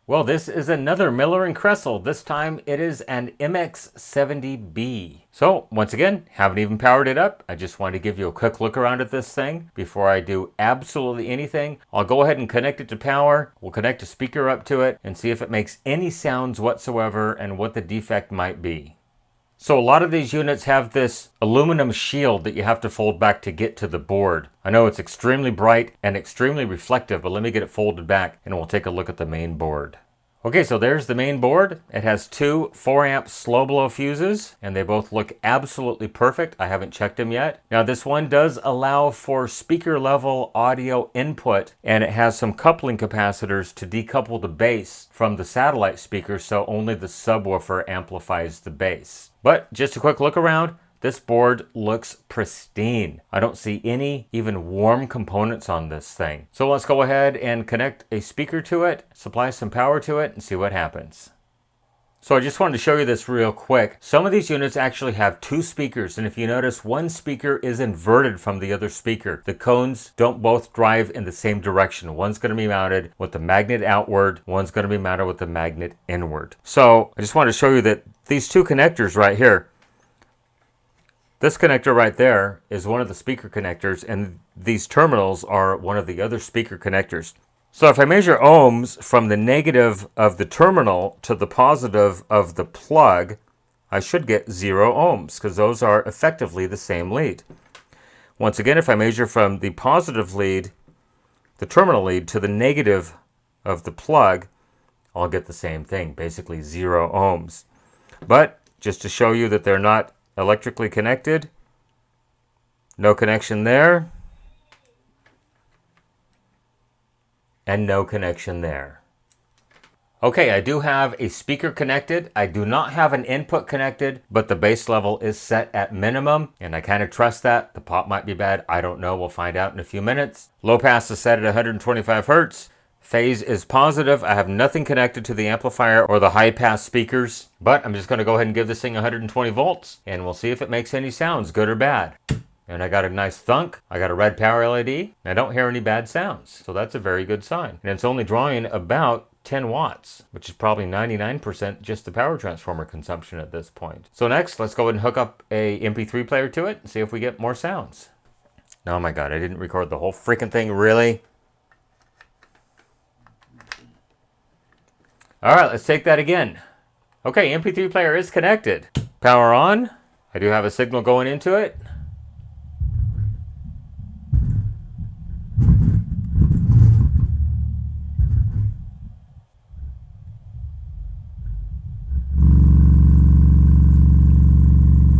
Well, this is another Miller and Kreisel. This time it is an MX70B. So once again, haven't even powered it up. I just wanted to give you a quick look around at this thing before I do absolutely anything. I'll go ahead and connect it to power. We'll connect a speaker up to it and see if it makes any sounds whatsoever and what the defect might be. So a lot of these units have this aluminum shield that you have to fold back to get to the board. I know it's extremely bright and extremely reflective, but let me get it folded back and we'll take a look at the main board. Okay, so there's the main board. It has two 4-amp slow blow fuses and they both look absolutely perfect. I haven't checked them yet. Now this one does allow for speaker level audio input and it has some coupling capacitors to decouple the bass from the satellite speaker so only the subwoofer amplifies the bass. But just a quick look around, this board looks pristine. I don't see any even warm components on this thing. So let's go ahead and connect a speaker to it, supply some power to it, and see what happens. So I just wanted to show you this real quick. Some of these units actually have two speakers, and if you notice, one speaker is inverted from the other speaker. The cones don't both drive in the same direction. One's going to be mounted with the magnet outward, one's going to be mounted with the magnet inward. So I just wanted to show you that these two connectors right here, this connector right there is one of the speaker connectors, and these terminals are one of the other speaker connectors. So if I measure ohms from the negative of the terminal to the positive of the plug, I should get 0 ohms because those are effectively the same lead. Once again, if I measure from the positive lead, the terminal lead, to the negative of the plug, I'll get the same thing, basically 0 ohms. But just to show you that they're not electrically connected, no connection there, and no connection there. Okay, I do have a speaker connected. I do not have an input connected, but the bass level is set at minimum, and I kind of trust that. The pop might be bad. I don't know. We'll find out in a few minutes. Low pass is set at 125 hertz. Phase is positive. I have nothing connected to the amplifier or the high pass speakers, but I'm just going to go ahead and give this thing 120 volts, and we'll see if it makes any sounds, good or bad. And I got a nice thunk. I got a red power LED. And I don't hear any bad sounds. So that's a very good sign. And it's only drawing about 10 watts, which is probably 99% just the power transformer consumption at this point. So next, let's go ahead and hook up a MP3 player to it and see if we get more sounds. Oh my God, I didn't record the whole freaking thing, really? All right, let's take that again. Okay, MP3 player is connected. Power on. I do have a signal going into it.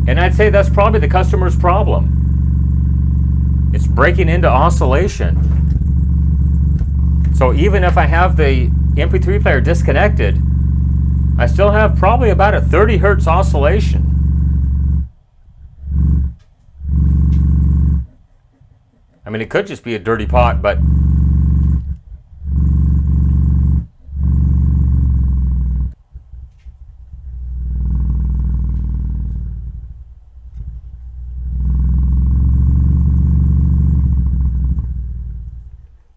And I'd say that's probably the customer's problem. It's breaking into oscillation. So even if I have the MP3 player disconnected, I still have probably about a 30 hertz oscillation. I mean, it could just be a dirty pot, but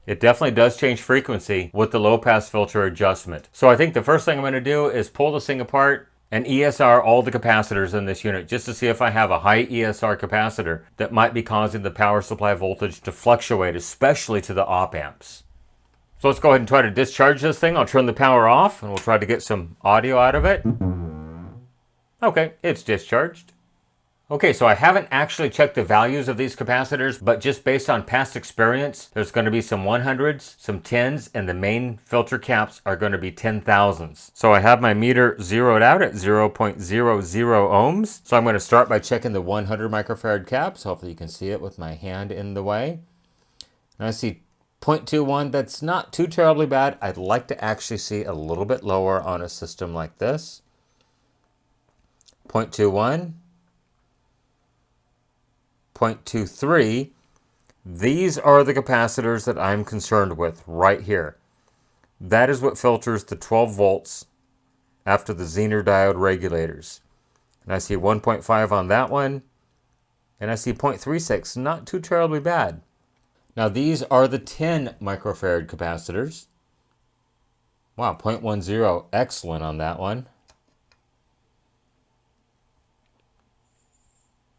it definitely does change frequency with the low pass filter adjustment. So I think the first thing I'm going to do is pull this thing apart and ESR all the capacitors in this unit just to see if I have a high ESR capacitor that might be causing the power supply voltage to fluctuate, especially to the op amps. So let's go ahead and try to discharge this thing. I'll turn the power off and we'll try to get some audio out of it. Okay, it's discharged. Okay, so I haven't actually checked the values of these capacitors, but just based on past experience, there's going to be some 100s, some 10s, and the main filter caps are going to be 10,000s. So I have my meter zeroed out at 0.00 ohms. So I'm going to start by checking the 100 microfarad caps. Hopefully you can see it with my hand in the way. And I see 0.21. That's not too terribly bad. I'd like to actually see a little bit lower on a system like this. 0.21. 0.23. These are the capacitors that I'm concerned with right here. That is what filters the 12 volts after the Zener diode regulators. And I see 1.5 on that one, and I see 0.36, not too terribly bad. Now these are the 10 microfarad capacitors. Wow, 0.10, excellent on that one.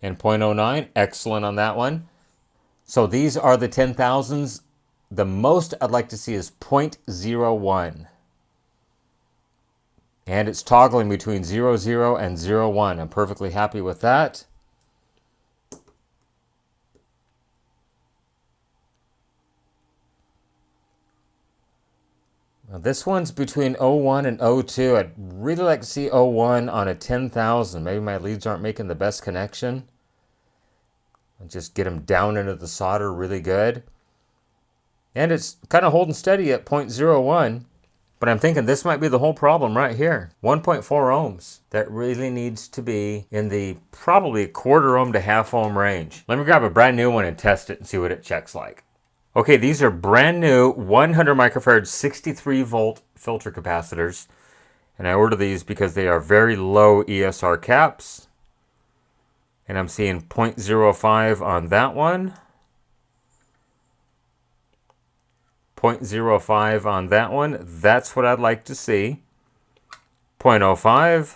And 0.09, excellent on that one. So these are the 10,000s. The most I'd like to see is 0.01. And it's toggling between 0, and 0.1. I'm perfectly happy with that. Now this one's between 0.1 and 0.2. I'd really like to see 0.1 on a 10,000. Maybe my leads aren't making the best connection. I'll just get them down into the solder really good. And it's kind of holding steady at 0.01. But I'm thinking this might be the whole problem right here. 1.4 ohms. That really needs to be in the probably a quarter ohm to half ohm range. Let me grab a brand new one and test it and see what it checks like. Okay, these are brand new 100 microfarad 63 volt filter capacitors. And I ordered these because they are very low ESR caps. And I'm seeing 0.05 on that one. 0.05 on that one. That's what I'd like to see. 0.05.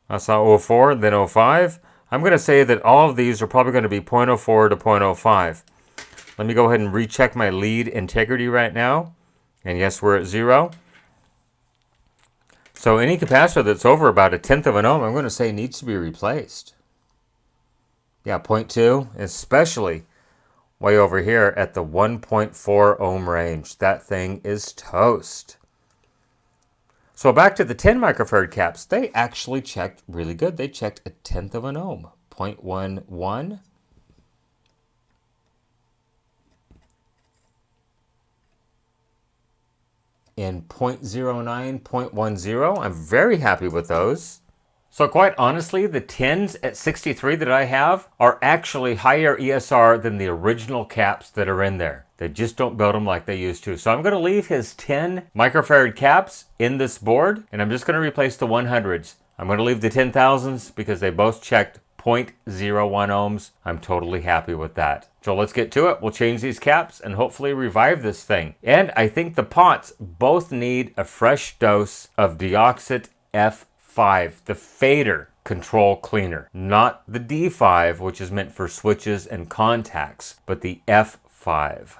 I saw 04, then 05. I'm going to say that all of these are probably going to be 0.04 to 0.05. Let me go ahead and recheck my lead integrity right now. And yes, we're at 0. So any capacitor that's over about 1/10 of an ohm, I'm going to say needs to be replaced. Yeah, 0.2, especially way over here at the 1.4 ohm range. That thing is toast. So back to the 10 microfarad caps, they actually checked really good. They checked 1/10 of an ohm, 0.11. And 0.09, 0.10. I'm very happy with those. So quite honestly, the 10s at 63 that I have are actually higher ESR than the original caps that are in there. They just don't build them like they used to. So I'm going to leave his 10 microfarad caps in this board, and I'm just going to replace the 100s. I'm going to leave the 10,000s because they both checked 0.01 ohms. I'm totally happy with that. So let's get to it. We'll change these caps and hopefully revive this thing. And I think the pots both need a fresh dose of Deoxit F5, the fader control cleaner. Not the D5, which is meant for switches and contacts, but the F5.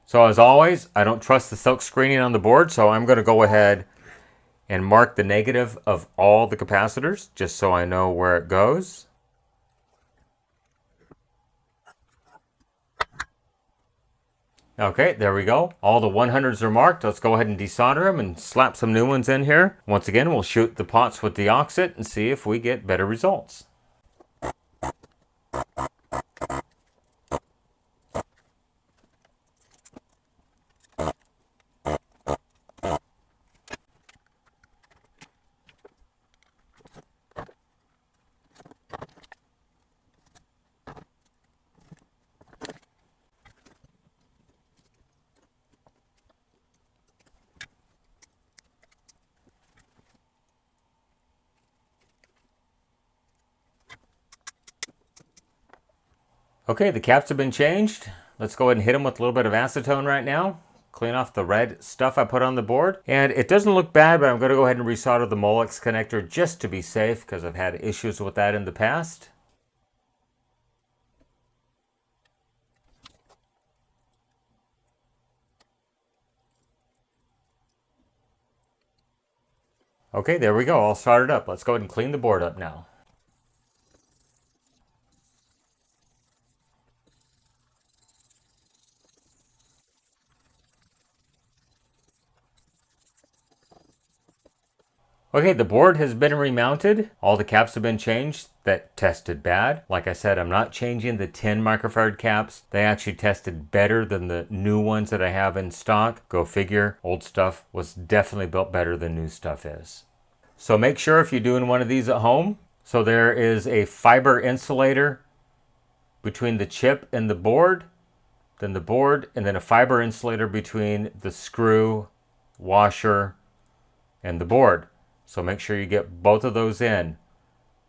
So as always, I don't trust the silk screening on the board, so I'm going to go ahead and mark the negative of all the capacitors, just so I know where it goes. Okay, there we go. All the 100s are marked. Let's go ahead and desolder them and slap some new ones in here. Once again, we'll shoot the pots with Deoxit and see if we get better results. Okay, the caps have been changed. Let's go ahead and hit them with a little bit of acetone right now. Clean off the red stuff I put on the board. And it doesn't look bad, but I'm going to go ahead and resolder the Molex connector just to be safe because I've had issues with that in the past. Okay, there we go. All started up. Let's go ahead and clean the board up now. Okay, the board has been remounted. All the caps have been changed. That tested bad. Like I said, I'm not changing the 10 microfarad caps. They actually tested better than the new ones that I have in stock. Go figure. Old stuff was definitely built better than new stuff is. So make sure if you're doing one of these at home, so there is a fiber insulator between the chip and the board, then the board, and then a fiber insulator between the screw, washer, and the board. So make sure you get both of those in,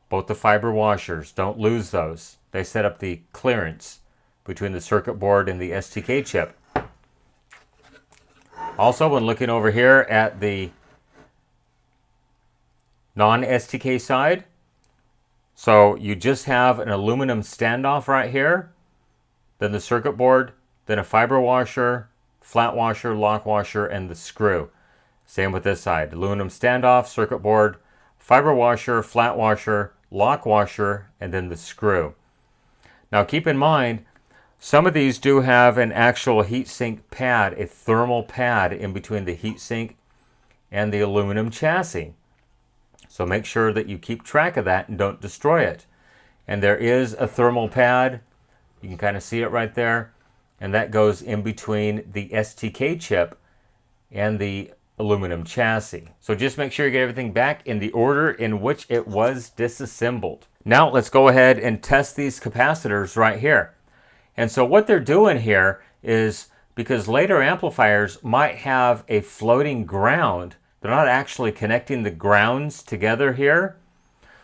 both the fiber washers. Don't lose those. They set up the clearance between the circuit board and the STK chip. Also, when looking over here at the non-STK side, so you just have an aluminum standoff right here, then the circuit board, then a fiber washer, flat washer, lock washer, and the screw. Same with this side. Aluminum standoff, circuit board, fiber washer, flat washer, lock washer, and then the screw. Now keep in mind, some of these do have an actual heatsink pad, a thermal pad in between the heatsink and the aluminum chassis. So make sure that you keep track of that and don't destroy it. And there is a thermal pad. You can kind of see it right there. And that goes in between the STK chip and the aluminum chassis. So just make sure you get everything back in the order in which it was disassembled. Now let's go ahead and test these capacitors right here. And so what they're doing here is, because later amplifiers might have a floating ground, they're not actually connecting the grounds together here.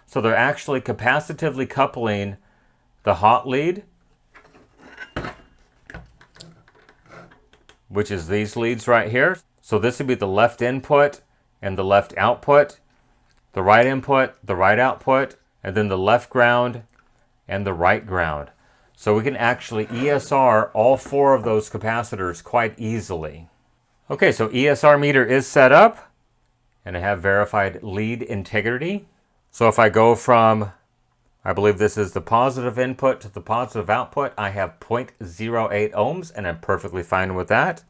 So they're actually capacitively coupling the hot lead, which is these leads right here. So this would be the left input and the left output, the right input, the right output, and then the left ground and the right ground. So we can actually ESR all four of those capacitors quite easily. Okay, so ESR meter is set up and I have verified lead integrity. So if I go from, I believe this is the positive input to the positive output, I have 0.08 ohms and I'm perfectly fine with that.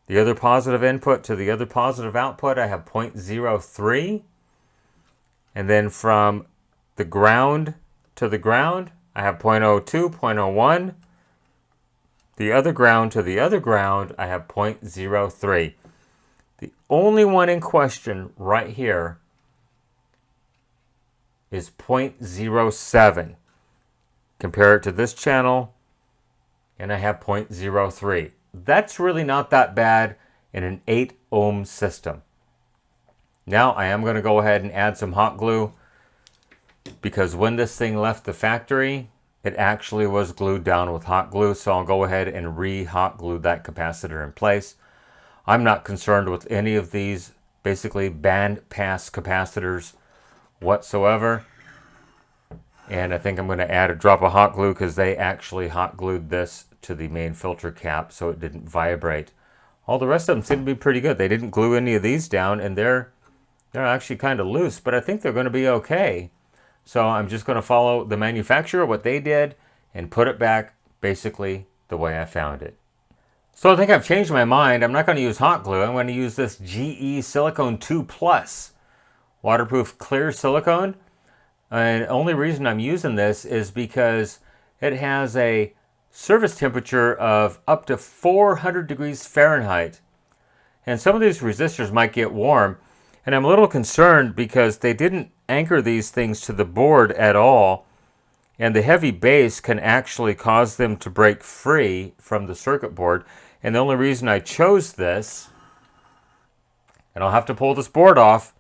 The other positive input to the other positive output, I have 0.03. And then from the ground to the ground, I have 0.02, 0.01. The other ground to the other ground, I have 0.03. The only one in question right here is 0.07. Compare it to this channel, and I have 0.03. That's really not that bad in an 8 ohm system. Now I am going to go ahead and add some hot glue, because when this thing left the factory, it actually was glued down with hot glue. So I'll go ahead and re-hot glue that capacitor in place. I'm not concerned with any of these basically band pass capacitors whatsoever. And I think I'm going to add a drop of hot glue because they actually hot glued this to the main filter cap so it didn't vibrate. All the rest of them seem to be pretty good. They didn't glue any of these down, and they're actually kind of loose, but I think they're going to be okay. So I'm just going to follow the manufacturer, what they did, and put it back basically the way I found it. So I think I've changed my mind. I'm not going to use hot glue. I'm going to use this GE Silicone 2 Plus waterproof clear silicone. And the only reason I'm using this is because it has a service temperature of up to 400 degrees Fahrenheit. And some of these resistors might get warm. And I'm a little concerned because they didn't anchor these things to the board at all. And the heavy base can actually cause them to break free from the circuit board. And the only reason I chose this, and I'll have to pull this board off,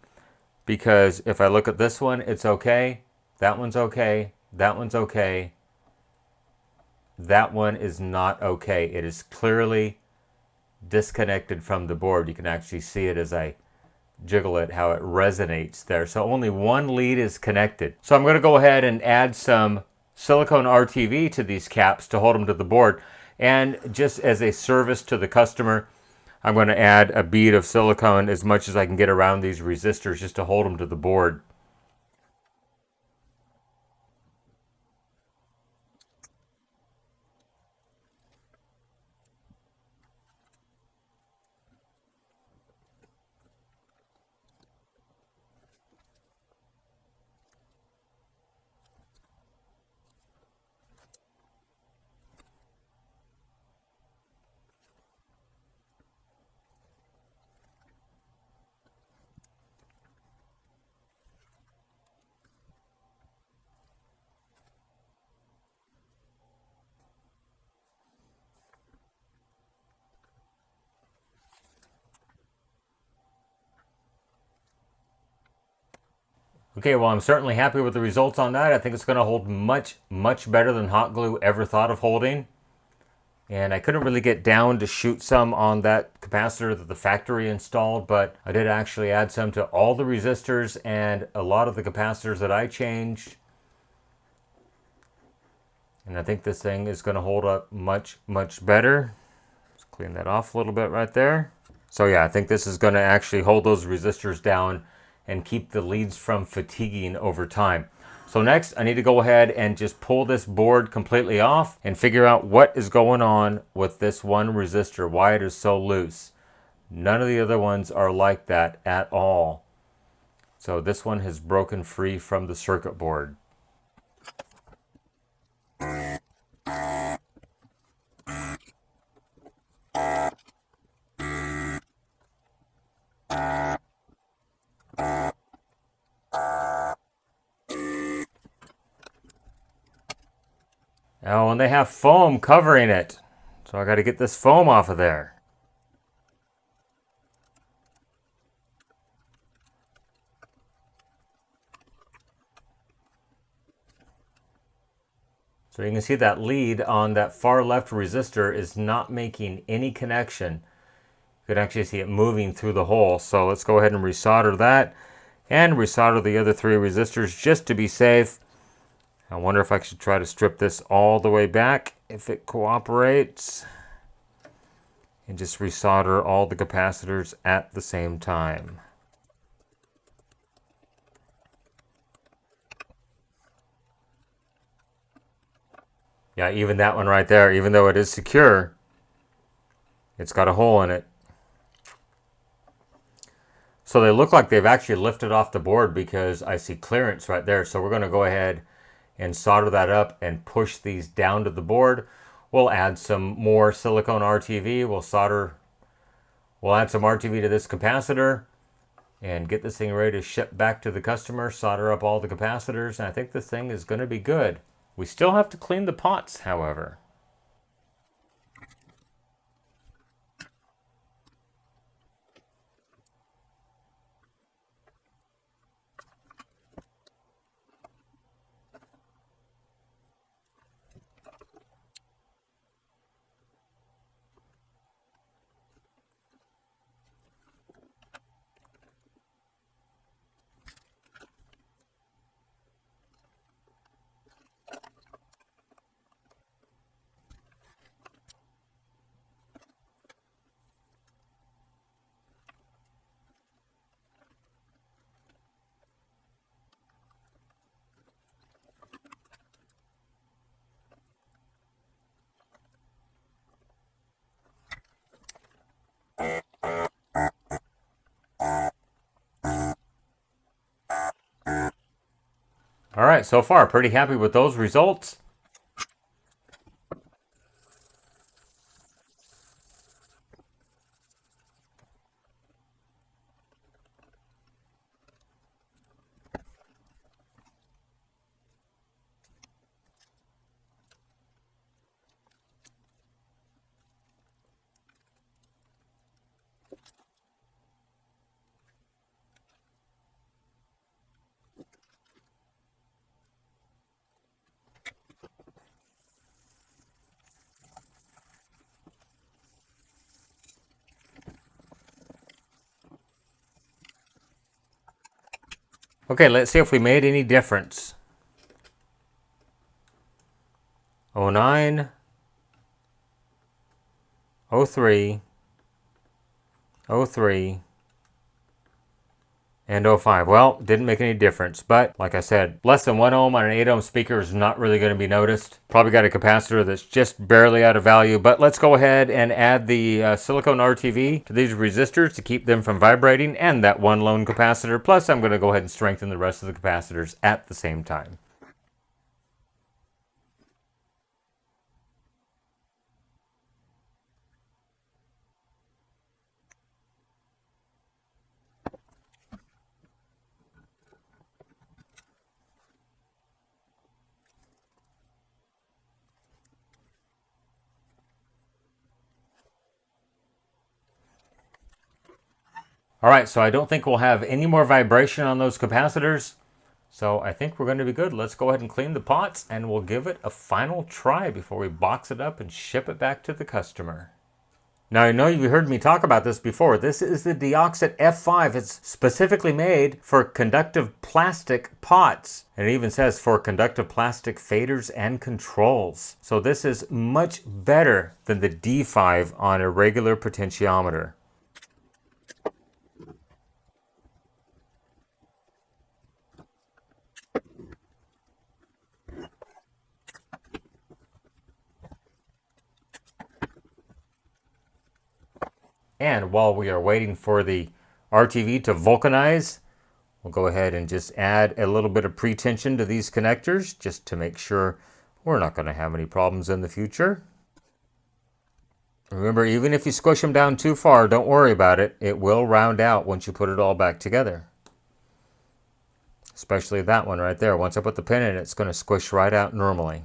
because if I look at this one, it's okay. That one's okay. That one's okay. That one is not okay. It is clearly disconnected from the board. You can actually see it as I jiggle it, how it resonates there. So only one lead is connected. So I'm going to go ahead and add some silicone RTV to these caps to hold them to the board. And just as a service to the customer, I'm going to add a bead of silicone as much as I can get around these resistors just to hold them to the board. Okay, well, I'm certainly happy with the results on that. I think it's going to hold much, much better than hot glue ever thought of holding. And I couldn't really get down to shoot some on that capacitor that the factory installed, but I did actually add some to all the resistors and a lot of the capacitors that I changed. And I think this thing is going to hold up much, much better. Let's clean that off a little bit right there. So yeah, I think this is going to actually hold those resistors down and keep the leads from fatiguing over time. So next, I need to go ahead and just pull this board completely off and figure out what is going on with this one resistor, why it is so loose. None of the other ones are like that at all. So this one has broken free from the circuit board. Oh, and they have foam covering it. So I got to get this foam off of there. So you can see that lead on that far left resistor is not making any connection. You could actually see it moving through the hole. So let's go ahead and resolder that and resolder the other three resistors just to be safe. I wonder if I should try to strip this all the way back if it cooperates. And just resolder all the capacitors at the same time. Yeah, even that one right there, even though it is secure, it's got a hole in it. So they look like they've actually lifted off the board because I see clearance right there. So we're going to go ahead and solder that up and push these down to the board. We'll add some more silicone RTV. We'll add some RTV to this capacitor and get this thing ready to ship back to the customer, solder up all the capacitors, and I think this thing is going to be good. We still have to clean the pots, however. All right, so far, pretty happy with those results. Okay, let's see if we made any difference. 09, 03, 03, and 05. Well, didn't make any difference, but like I said, less than 1 ohm on an 8 ohm speaker is not really going to be noticed. Probably got a capacitor that's just barely out of value, but let's go ahead and add the silicone RTV to these resistors to keep them from vibrating, and that one lone capacitor. Plus, I'm going to go ahead and strengthen the rest of the capacitors at the same time. All right, so I don't think we'll have any more vibration on those capacitors. So I think we're going to be good. Let's go ahead and clean the pots and we'll give it a final try before we box it up and ship it back to the customer. Now, I know you've heard me talk about this before. This is the Deoxit F5. It's specifically made for conductive plastic pots. And it even says for conductive plastic faders and controls. So this is much better than the D5 on a regular potentiometer. And while we are waiting for the RTV to vulcanize, we'll go ahead and just add a little bit of pretension to these connectors just to make sure we're not going to have any problems in the future. Remember, even if you squish them down too far, don't worry about it. It will round out once you put it all back together. Especially that one right there. Once I put the pin in, it's going to squish right out normally.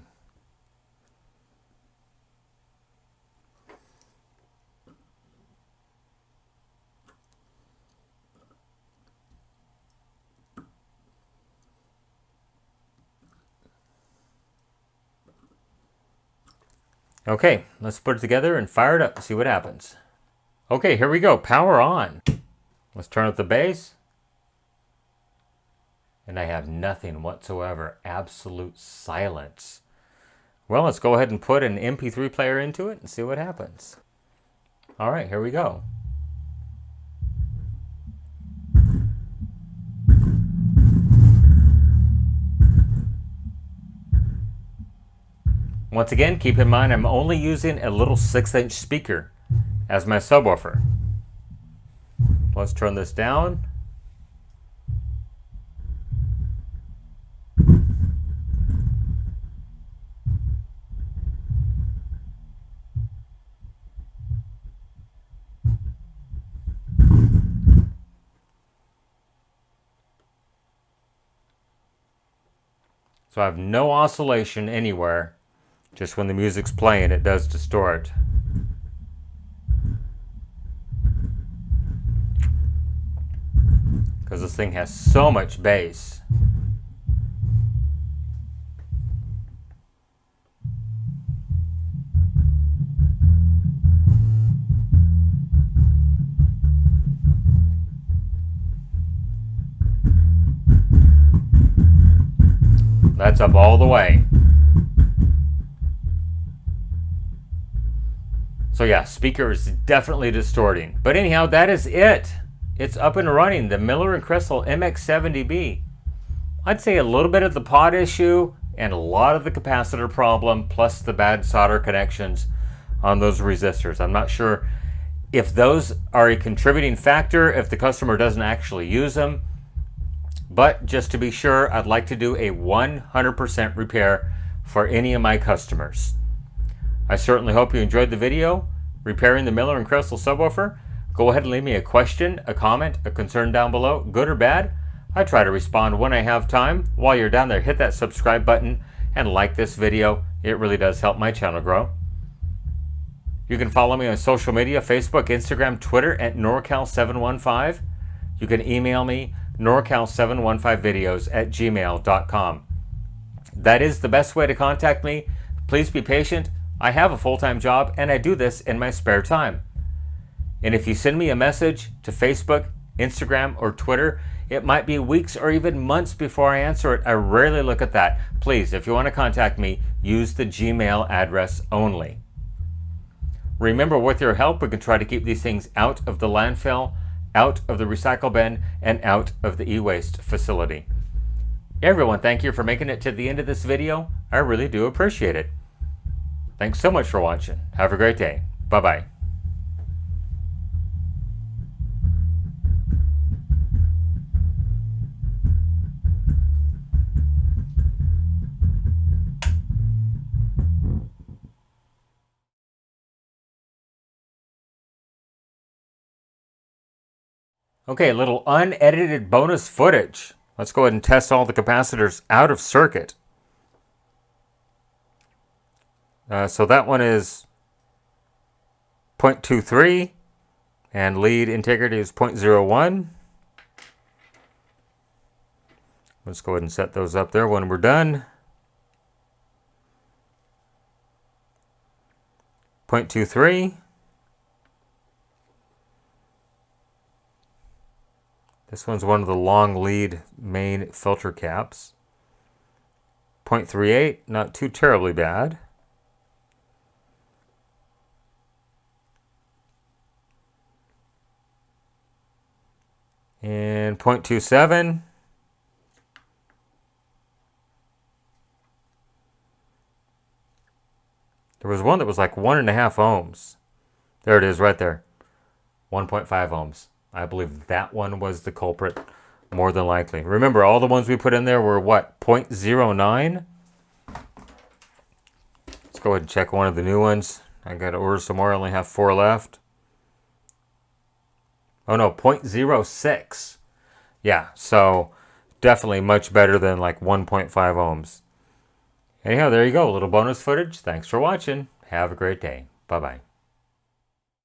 Okay, let's put it together and fire it up and see what happens. Okay, here we go. Power on. Let's turn up the bass. And I have nothing whatsoever. Absolute silence. Well, let's go ahead and put an MP3 player into it and see what happens. All right, here we go. Once again, keep in mind I'm only using a little 6-inch speaker as my subwoofer. Let's turn this down. So I have no oscillation anywhere. Just when the music's playing, it does distort. Because this thing has so much bass. That's up all the way. So yeah, speaker is definitely distorting. But anyhow, that is it. It's up and running, the Miller & Kreisel MX70B. I'd say a little bit of the pot issue and a lot of the capacitor problem, plus the bad solder connections on those resistors. I'm not sure if those are a contributing factor, if the customer doesn't actually use them. But just to be sure, I'd like to do a 100% repair for any of my customers. I certainly hope you enjoyed the video repairing the Miller & Kreisel subwoofer. Go ahead and leave me a question, a comment, a concern down below, good or bad. I try to respond when I have time. While you're down there, hit that subscribe button and like this video. It really does help my channel grow. You can follow me on social media, Facebook, Instagram, Twitter at NorCal715. You can email me, norcal715videos@gmail.com. That is the best way to contact me. Please be patient. I have a full-time job and I do this in my spare time. And if you send me a message to Facebook, Instagram, or Twitter, it might be weeks or even months before I answer it. I rarely look at that. Please, if you want to contact me, use the Gmail address only. Remember, with your help, we can try to keep these things out of the landfill, out of the recycle bin, and out of the e-waste facility. Everyone, thank you for making it to the end of this video. I really do appreciate it. Thanks so much for watching. Have a great day. Bye-bye. Okay, a little unedited bonus footage. Let's go ahead and test all the capacitors out of circuit. So that one is 0.23 and lead integrity is 0.01. Let's go ahead and set those up there when we're done. 0.23. This one's one of the long lead main filter caps. 0.38, not too terribly bad. And 0.27. There was one that was like 1.5 ohms. There it is right there. 1.5 ohms. I believe that one was the culprit, more than likely. Remember, all the ones we put in there were what, 0.09? Let's go ahead and check one of the new ones. I got to order some more. I only have 4 left. Oh no, 0.06. Yeah, so definitely much better than like 1.5 ohms. Anyhow, there you go. A little bonus footage. Thanks for watching. Have a great day. Bye-bye.